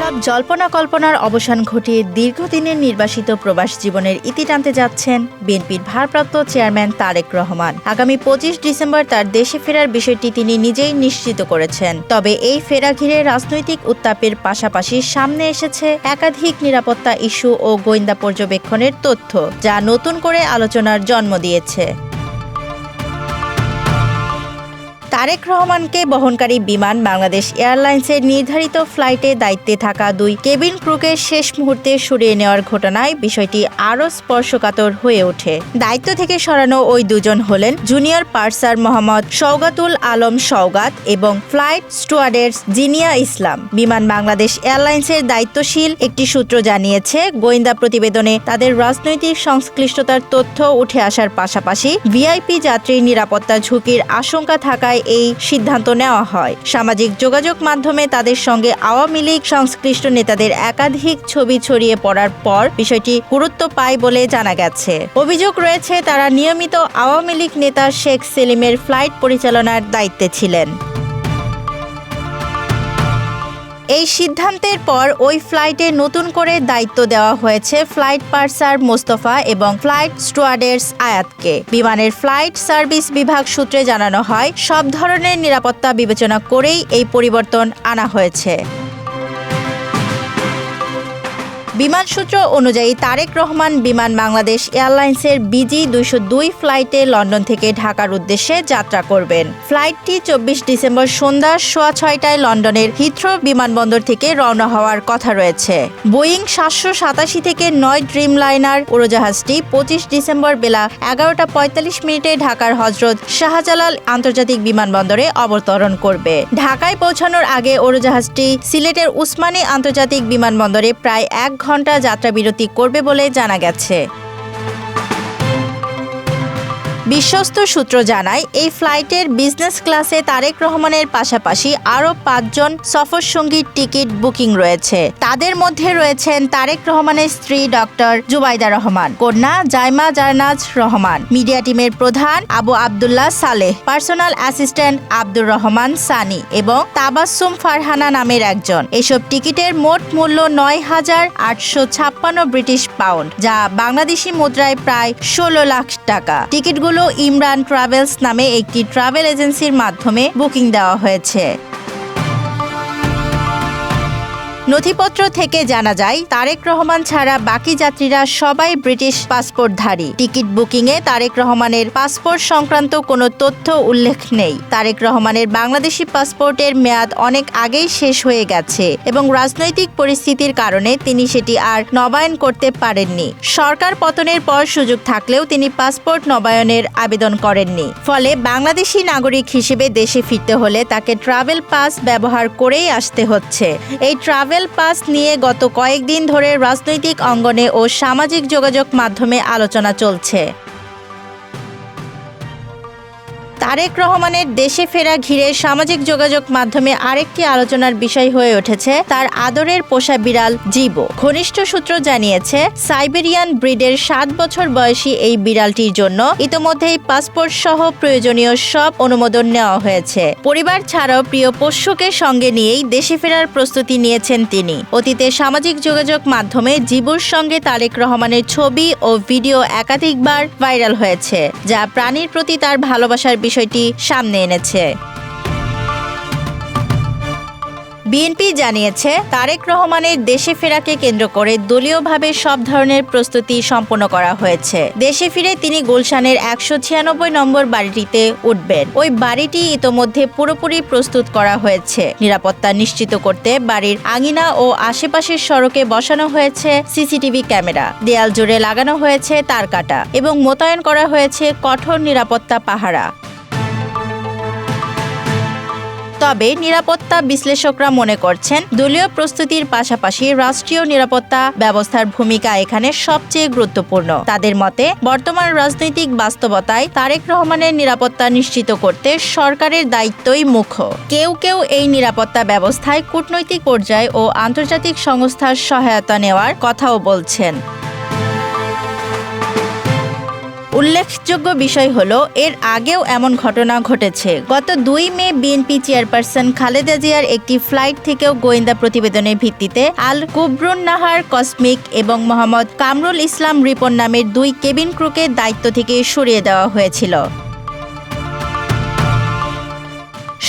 সব জল্পনা কল্পনার অবসান ঘটিয়ে দীর্ঘদিনের নির্বাসিত প্রবাস জীবনের ইতি টানতে যাচ্ছেন বিএনপির ভারপ্রাপ্ত চেয়ারম্যান তারেক রহমান। আগামী ২৫ ডিসেম্বর তার দেশে ফেরার বিষয়টি তিনি নিজেই নিশ্চিত করেছেন। তবে এই ফেরা ঘিরে রাজনৈতিক উত্তাপের পাশাপাশি সামনে এসেছে একাধিক নিরাপত্তা ইস্যু ও গোয়েন্দা পর্যবেক্ষণের তথ্য, যা নতুন করে আলোচনার জন্ম দিয়েছে। তারেক রহমানকে বহনকারী বিমান বাংলাদেশ এয়ারলাইন্সের নির্ধারিত ফ্লাইটে দায়িত্বে থাকা ২ কেবিন ক্রুকে শেষ মুহূর্তে সরিয়ে নেওয়ার ঘটনায় বিষয়টি আরও স্পর্শকাতর হয়ে ওঠে। দায়িত্ব থেকে সরানো ওই দুজন হলেন জুনিয়র পার্সার মোহাম্মদ সওগাতুল আলম সওগাত এবং ফ্লাইট স্টুয়ার্ডেস জিনিয়া ইসলাম। বিমান বাংলাদেশ এয়ারলাইন্সের দায়িত্বশীল একটি সূত্র জানিয়েছে, গোয়েন্দা প্রতিবেদনে তাদের রাজনৈতিক সংশ্লিষ্টতার তথ্য উঠে আসার পাশাপাশি ভিআইপি যাত্রীর নিরাপত্তা ঝুঁকির আশঙ্কা থাকায় এই সিদ্ধান্ত নেওয়া হয়। সামাজিক যোগাযোগ মাধ্যমে তাদের সঙ্গে আওয়ামী লীগ সংশ্লিষ্ট নেতাদের একাধিক ছবি ছড়িয়ে পড়ার পর বিষয়টি গুরুত্ব পায় বলে জানা গেছে। অভিযোগ রয়েছে তারা নিয়মিত আওয়ামী লীগ নেতা শেখ সেলিমের ফ্লাইট পরিচালনার দায়িত্বে ছিলেন। এই সিদ্ধান্তের পর ওই ফ্লাইটে নতুন করে দায়িত্ব দেওয়া হয়েছে ফ্লাইট পার্সার মোস্তফা এবং ফ্লাইট স্টুয়ার্ডেস আয়াতকে। বিমানের ফ্লাইট সার্ভিস বিভাগ সূত্রে জানানো হয়, সব ধরনের নিরাপত্তা বিবেচনা করেই এই পরিবর্তন আনা হয়েছে। বিমান সূত্র অনুযায়ী তারেক রহমান বিমান বাংলাদেশ এয়ারলাইন্সের বিজি ২০২ ফ্লাইটে লন্ডন থেকে ঢাকার উদ্দেশ্যে যাত্রা করবেন। ফ্লাইটটি ২৪ ডিসেম্বর সন্ধ্যা ৬:৩০ লন্ডনের হিথ্রো বিমানবন্দর থেকে রওনা হওয়ার কথা রয়েছে। বোয়িং ৭৮৭ থেকে ৯ ড্রিমলাইনার উড়োজাহাজটি ২৫ ডিসেম্বর বেলা ১১:৪৫ ঢাকার হজরত শাহজালাল আন্তর্জাতিক বিমানবন্দরে অবতরণ করবে। ঢাকায় পৌঁছানোর আগে উড়োজাহাজটি সিলেটের উসমানী আন্তর্জাতিক বিমানবন্দরে প্রায় ১ ঘণ্টা যাত্রা বিরতি করবে বলে জানা গেছে। বিশ্বস্ত সূত্র জানায়, এই ফ্লাইটের বিজনেস ক্লাসে তারেক রহমানের পাশাপাশি আরও ৫ জন সফরসঙ্গীর টিকিট বুকিং রয়েছে। তাদের মধ্যে রয়েছেন তারেক রহমানের স্ত্রী ডক্টর জুবাইদা রহমান, কন্যা জাইমা জারনাজ রহমান, মিডিয়া টিমের প্রধান আবু আবদুল্লাহ সালেহ, পার্সোনাল অ্যাসিস্ট্যান্ট আব্দুর রহমান সানি এবং তাবাসসুম ফারহানা নামের একজন। এসব টিকিটের মোট মূল্য ৯,৮৫৬ ব্রিটিশ পাউন্ড, যা বাংলাদেশি মুদ্রায় প্রায় ১৬ লাখ টাকা। টিকিটগুলো ইমরান ট্রাভেলস নামে একটি ট্রাভেল এজেন্সির মাধ্যমে বুকিং দেওয়া হয়েছে। নথিপত্র থেকে জানা যায়, তারেক রহমান ছাড়া বাকি যাত্রীরা সবাই ব্রিটিশ পাসপোর্টধারী। টিকিট বুকিংয়ে তারেক রহমানের পাসপোর্ট সংক্রান্ত কোনো তথ্য উল্লেখ নেই। তারেক রহমানের বাংলাদেশি পাসপোর্টের মেয়াদ অনেক আগেই শেষ হয়ে গেছে এবং রাজনৈতিক পরিস্থিতির কারণে তিনি সেটি আর নবায়ন করতে পারেননি। সরকার পতনের পর সুযোগ থাকলেও তিনি পাসপোর্ট নবায়নের আবেদন করেননি। ফলে বাংলাদেশি নাগরিক হিসেবে দেশে ফিরতে হলে তাকে ট্রাভেল পাস ব্যবহার করেই আসতে হচ্ছে। এই ট্রাভেল পাস নিয়ে গত কয়েকদিন ধরে রাজনৈতিক অঙ্গনে ও সামাজিক যোগাযোগ মাধ্যমে আলোচনা চলছে। তারেক রহমানের দেশে ফেরা ঘিরে সামাজিক যোগাযোগ মাধ্যমে আরেকটি আলোচনার বিষয় হয়ে উঠেছে তার আদরের পোষা বিড়াল জিবো। ঘনিষ্ঠ সূত্র জানিয়েছে, সাইবেরিয়ান ব্রিডের ৭ বছর বয়সী এই বিড়ালটির জন্য ইতোমধ্যেই পাসপোর্ট সহ প্রয়োজনীয় সব অনুমোদন নেওয়া হয়েছে। পরিবার ছাড়াও প্রিয় পোষ্যকে সঙ্গে নিয়েই দেশে ফেরার প্রস্তুতি নিয়েছেন তিনি। অতীতে সামাজিক যোগাযোগ মাধ্যমে জিবুর সঙ্গে তারেক রহমানের ছবি ও ভিডিও একাধিকবার ভাইরাল হয়েছে, যা প্রাণীর প্রতি তার ভালোবাসার বিষয়টি সামনে এনেছে। বিএনপি জানিয়েছে, তারেক রহমানের দেশে ফেরাকে কেন্দ্র করে দলীয়ভাবে সব ধরনের প্রস্তুতি সম্পন্ন করা হয়েছে। দেশে ফিরে তিনি গুলশানের ১৯৬ নম্বর বাড়িটিতে উঠবেন। ওই বাড়িটি ইতোমধ্যে পুরোপুরি প্রস্তুত করা হয়েছে। নিরাপত্তা নিশ্চিত করতে বাড়ির আঙিনা ও আশেপাশের সড়কে বসানো হয়েছে সিসিটিভি ক্যামেরা, দেয়াল জুড়ে লাগানো হয়েছে তারকাটা এবং মোতায়েন করা হয়েছে কঠোর নিরাপত্তা পাহারা। তবে নিরাপত্তা বিশ্লেষকরা মনে করছেন, দলীয় প্রস্তুতির পাশাপাশি রাষ্ট্রীয় নিরাপত্তা ব্যবস্থার ভূমিকা এখানে সবচেয়ে গুরুত্বপূর্ণ। তাদের মতে, বর্তমান রাজনৈতিক বাস্তবতায় তারেক রহমানের নিরাপত্তা নিশ্চিত করতে সরকারের দায়িত্বই মুখ্য। কেউ কেউ এই নিরাপত্তা ব্যবস্থায় কূটনৈতিক পর্যায়ে ও আন্তর্জাতিক সংস্থার সহায়তা নেওয়ার কথাও বলছেন। উল্লেখযোগ্য বিষয় হলো এর আগেও এমন ঘটনা ঘটেছে। গত ২ মে বিএনপি চেয়ারপারসন খালেদা জিয়ার একটি ফ্লাইট থেকেও গোয়েন্দা প্রতিবেদনের ভিত্তিতে আল কুবরুন নাহার কসমিক এবং মোহাম্মদ কামরুল ইসলাম রিপন নামের ২ কেবিন ক্রুকে দায়িত্ব থেকে সরিয়ে দেওয়া হয়েছিল।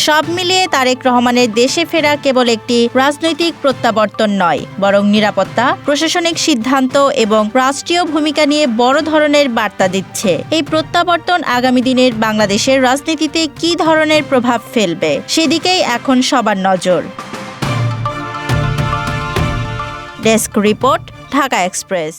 সব মিলিয়ে তারেক রহমানের দেশে ফেরা কেবল একটি রাজনৈতিক প্রত্যাবর্তন নয়, বরং নিরাপত্তা, প্রশাসনিক সিদ্ধান্ত এবং রাষ্ট্রীয় ভূমিকা নিয়ে বড় ধরনের বার্তা দিচ্ছে। এই প্রত্যাবর্তন আগামী দিনের বাংলাদেশের রাজনীতিতে কী ধরনের প্রভাব ফেলবে সেদিকেই এখন সবার নজর। Desk report, Dhaka express.